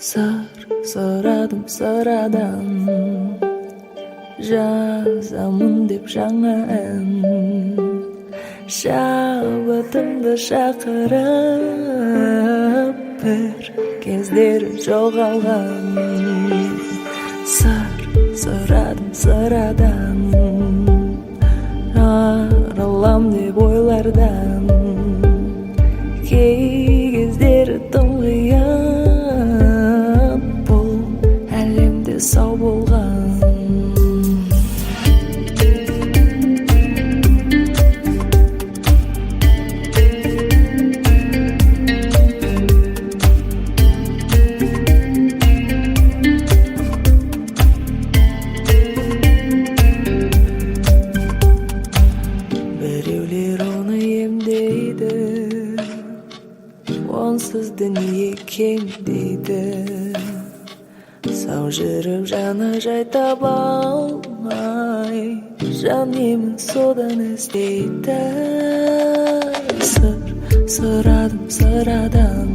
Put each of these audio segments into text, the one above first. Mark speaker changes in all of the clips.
Speaker 1: сұрадым sıрадан, жазамын деп жаңа ән, шабытымды шақырып, бір кездері жоғалған. Сұрадым sıрадан, арылам деп ойлардан, кей кездері тым қиын, бұл әлемде сау болған. Онсыз дүние кең дейді, сау жүріп жаны жай таба алмай, жан емін содан іздейді. Сұрадым sıрадан,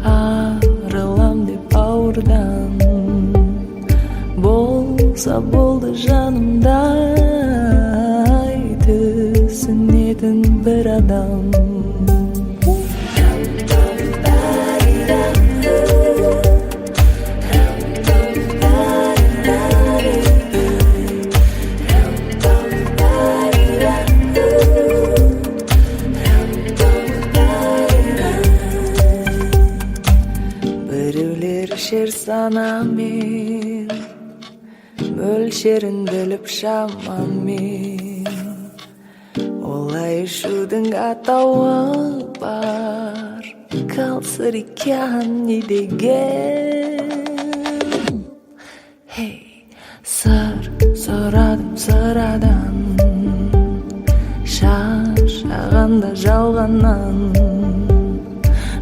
Speaker 1: арылам деп ауырдан, болса болды жанымдай, түсінетін бір адам. Шер санамен, мөлшерін біліп шамамен, олай ішудің атауы бар, қалсырикан не деген. Сұрадым sıрадан, шаршағанда жалғаннан,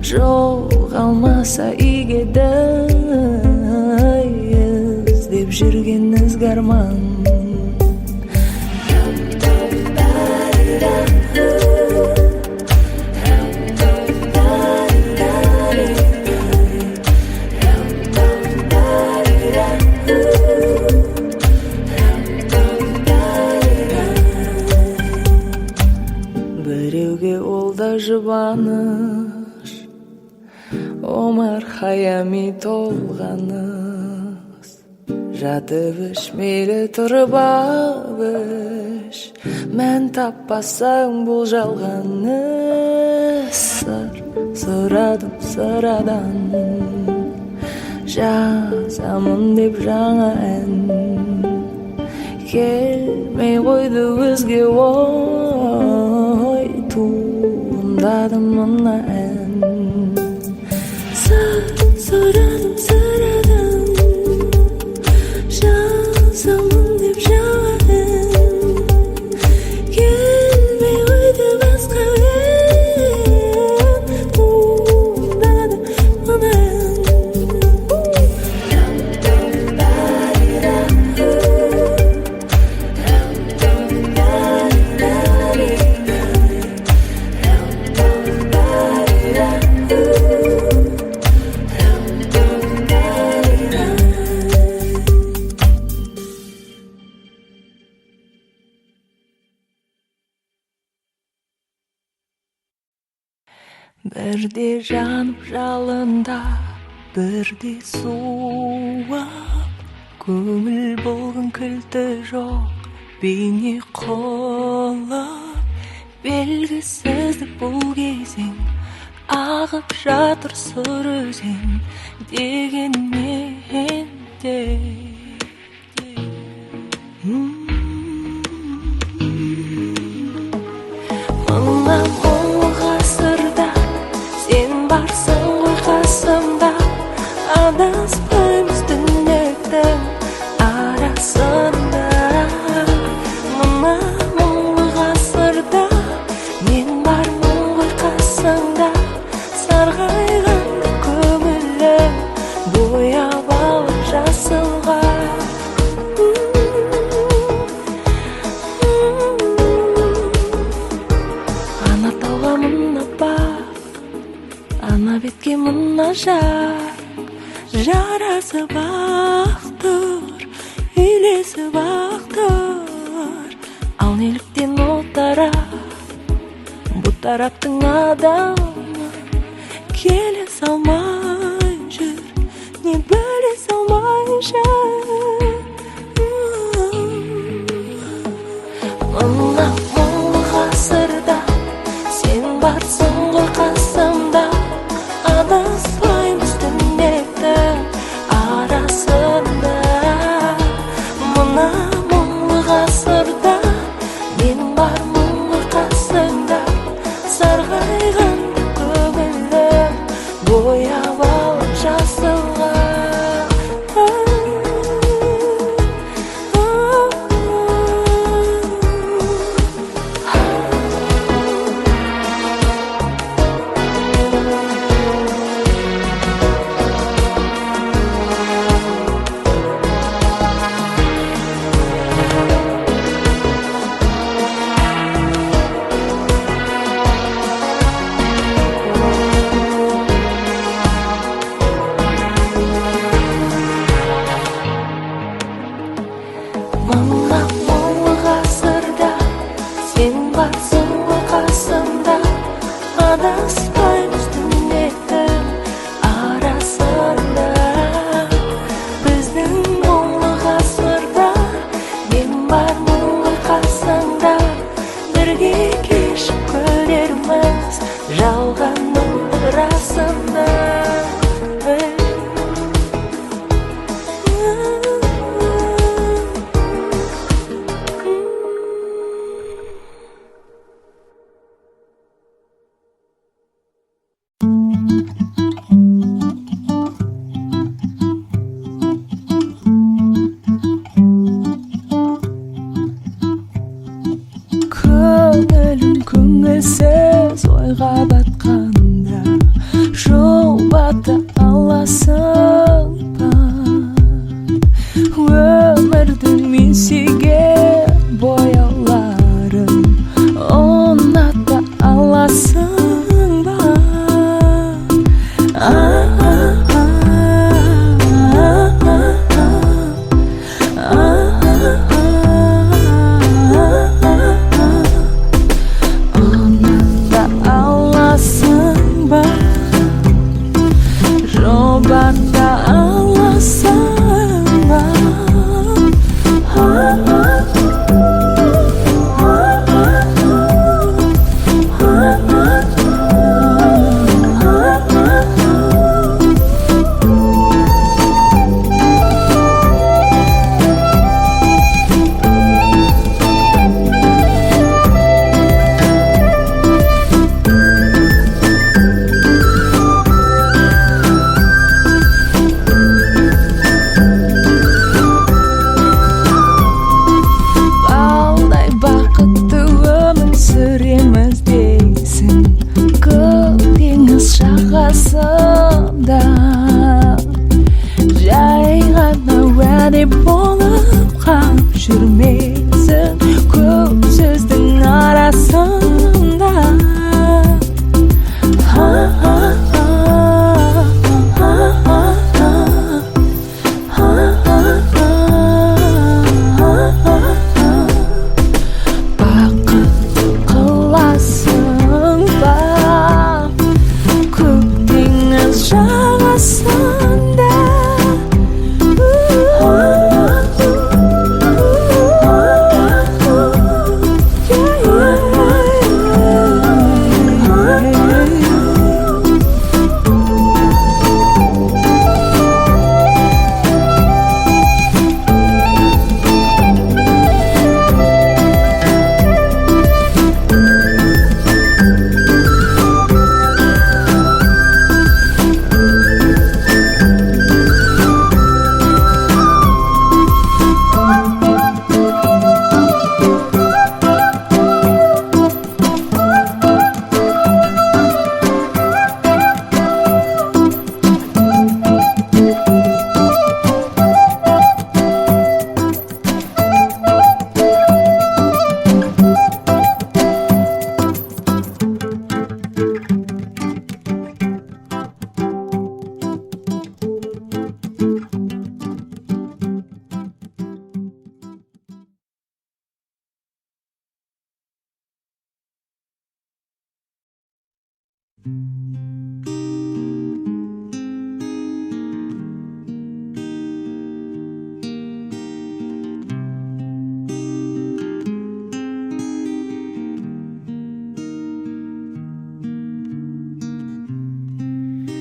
Speaker 1: жоғалмаса игеді, іздеп жүрген ізгі арман. Біреуге ол да жұбаныш, омар хаями толғаныс, жатып іш мейлі тұрып ап іш, мән таппасаң бұл жалғаныс. Сұрадым sıрадан, жазамын деп жаңа ән, келмей қойды өзге ой, туындады мына ән. Сұрадым sıрадан, жазамын деп жаңа ән, келмей қойды басқа ән, туындады мына ән. Бірде жанып жалында, бірде суап, көңіл болғын кілті жоқ, бейне қолып, белгісіздік бұл кезең, ағып жатыр сұр өзен, дегенмен де. Мына мұңлы ғасырда сен барсың ғой қасымда, адаспаймыз түнектің арасында. Мына мұңлы ғасырда мен бармын ғой қасыңда, сарғайғанды көңілім бояп алып жасылға. Ана тауға мына бақ, ана бетке мына жар, жарасып ақтыр, үйлесіп ақтыр. Ал неліктен ол тарап, бұл тараптың адамы келе салмай жүр, не бөле салмай жүр. Мына мұңлы ғасырда сен барсың ғой қасымда, адаспаймыз түнектің арасында. Мына мұңлы ғасырда мен бармын ғой қасыңда, сарғайғанда көңілім бояп алып жасылға. Мына мұңлы ғасырда сен барсың ғой қасымда, адаспаймыз түнектің арасында. Біздің мұңлы ғасырда мен бармын ғой қасыңда, бірге кешіп көрерміз жалғанның расында. Көңілім көңілсіз ойға батқанда, жұбата аласың ба? Өмірдің мен сүйген бояуларын ұната аласың ба? Бата аласың ба? Балдай бақытты өмір сүреміз дейсің, көк теңіз жағасында. Жай ғана уәде болып қалып жүрмесің көп сөздің арасында. Бақытты қыласың ба көк теңіз жағасында?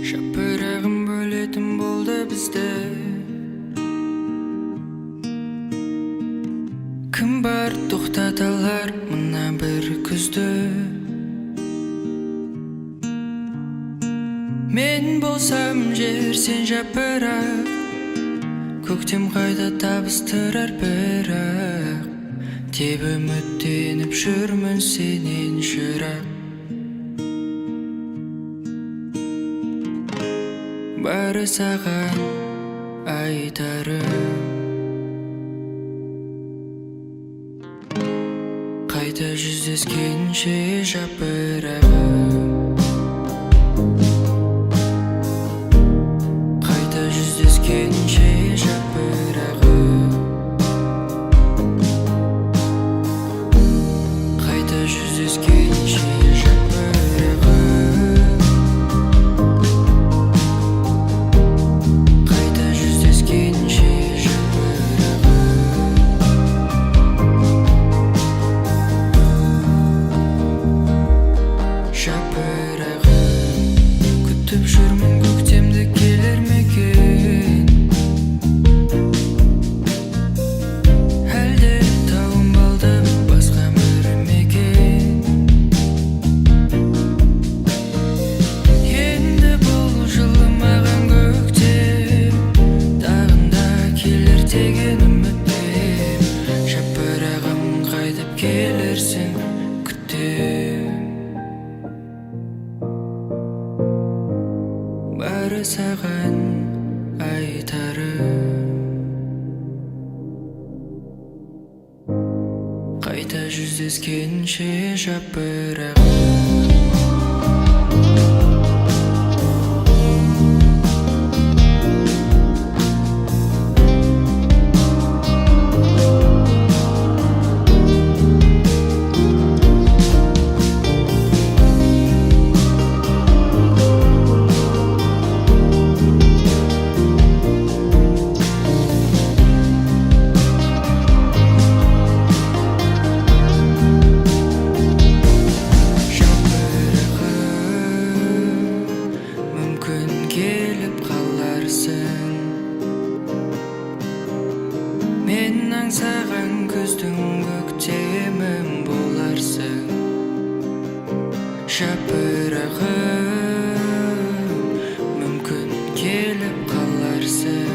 Speaker 2: Шапырағым бөлетін болды бізді. Кім бар тоқтаталар мына бір күзді? Мен болсам жер, сен жапырақ. Көктем қайда табыстырар бірақ. Теп үміттеніп жүрмін сенен жырақ. Бары саған айтарым, қайта жүздескенше жапырағым. Қайта жүздескенше жапырағым. Қайта жүздескенше бары саған айтарым, қайта жүздескенше жапырағым. Мен аңсаған күздің көктемім боларсың. Жапырағым, мүмкін келіп қаларсың.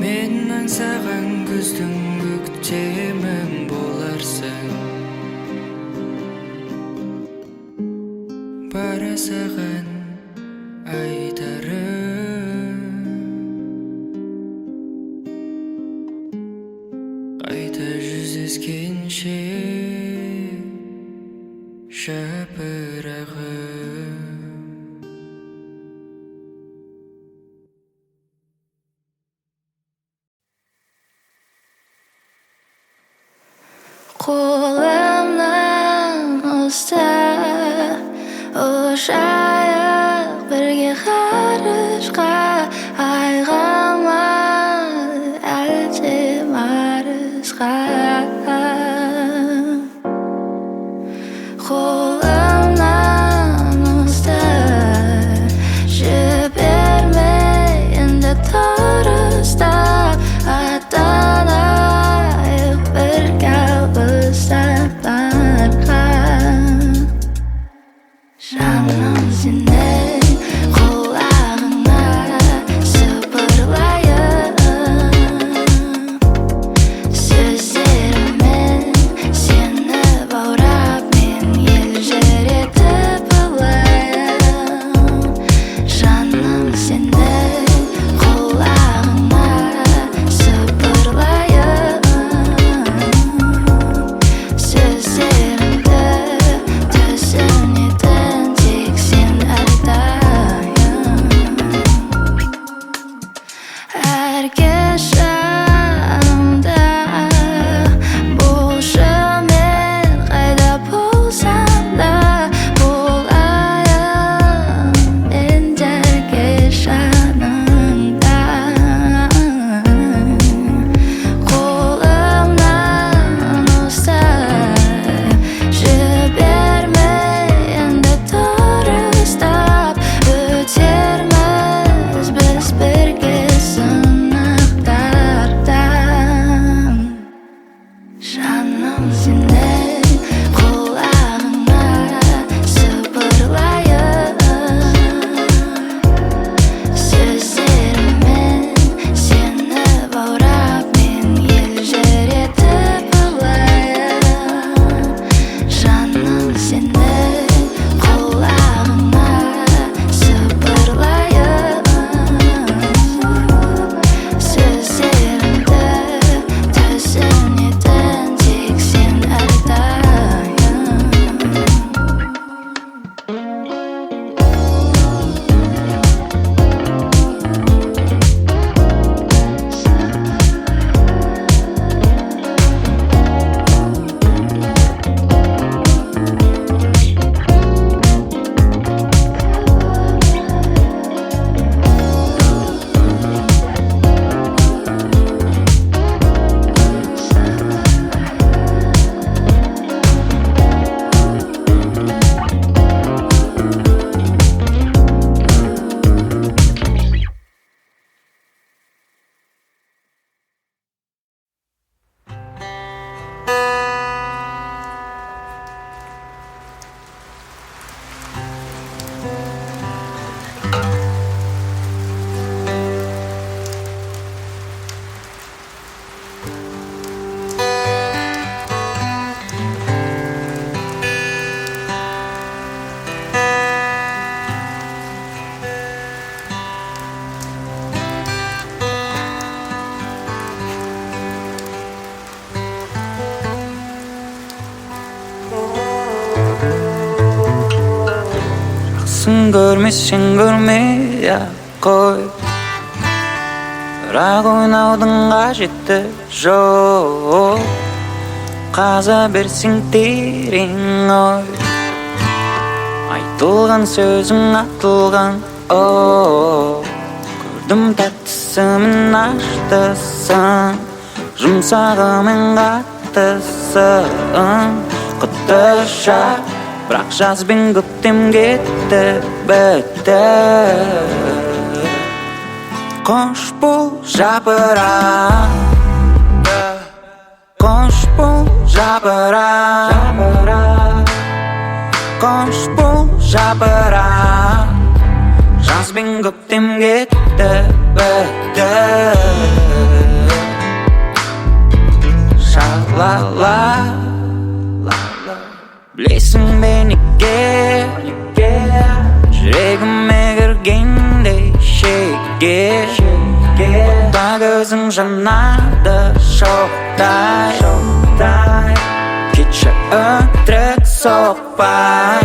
Speaker 2: Мен аңсаған күздің көктемім боларсың. Бары саған айтарым, қайта жүздескенше жапырағым.
Speaker 3: Қолымнан ұста, ұшайық бірге ғарышқа. Айға ма әлде Марсқа? Қолымнан ұста, жібермей енді тұр ұстап. Аттанайық бірге алыстап барға.
Speaker 2: көресің көрмесең көрмей қой, бірақ ойнаудың қажеті жоқ. Қаза берсең терең ой, айтылған сөзің атылған көрдім тәттісімен аштысың, жұмсағымен қаттысың. Қытыша бірақ жаз бен көктем кетті бітті. Қош бол жапырақ, қош бол жапырақ, қош бол жапырақ, жаз бен көктем кетті бітті. Ша-ла-ла, білесің бе неге жүрегіме кіргендей шеге, та көзің жанады шоқтай, кетші өтірік соқпай,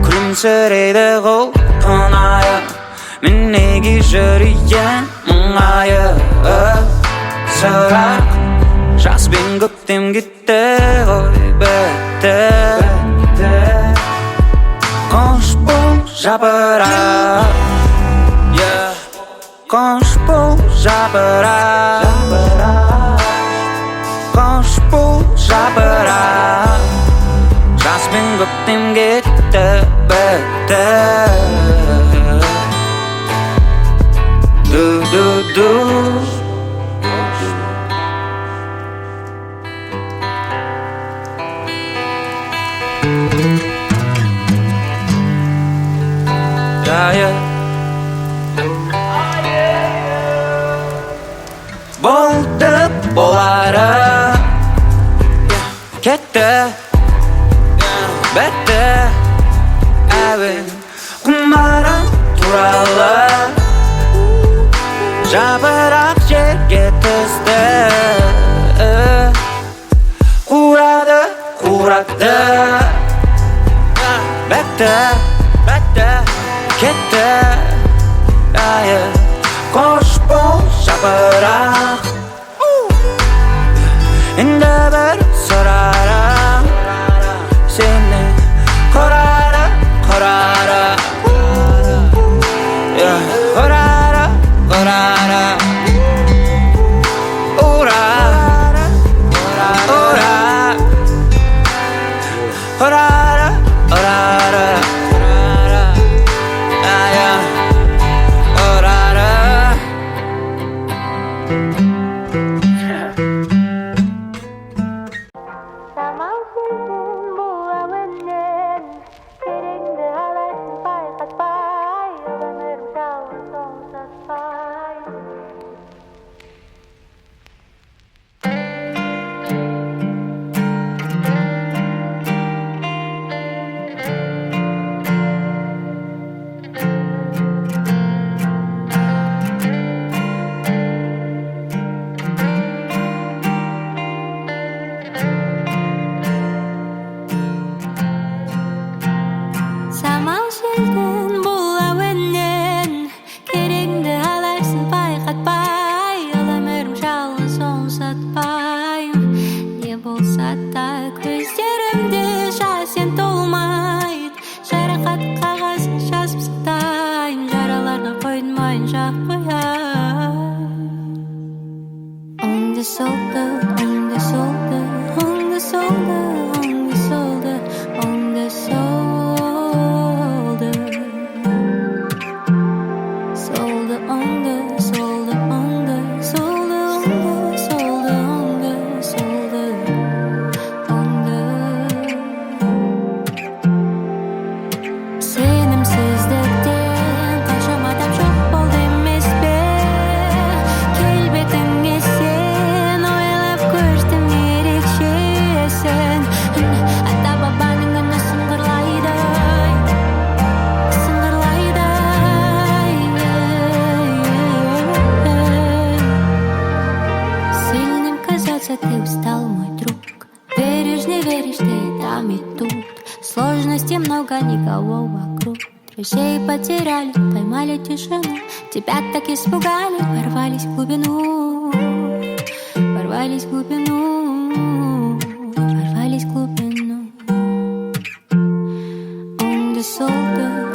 Speaker 2: күлімсірейді құлқынайы, мен неге жүрейін мұңайып. Сұрақ жаз бен көктем кетті ғой бітті. Қош бол жапырақ, қош бол жапырақ, қош бол жапырақ, жаз бен көктем кетті бітті. Ду-ду-ду. Болды болары кетті бітті әуен құмарың туралы, жапырақ жерге түсті, қурады қуратты бітті кетті. Қош бол жапырақ, енді бір сұрарым сені, құрары құрары, құрары құрары, ура ура, құрары құрары.
Speaker 3: Сложностей много, никого вокруг. друзей потеряли, поймали тишину. Тебя так испугали, ворвались в глубину. Ворвались в глубину. Ворвались в глубину. On the shoulder.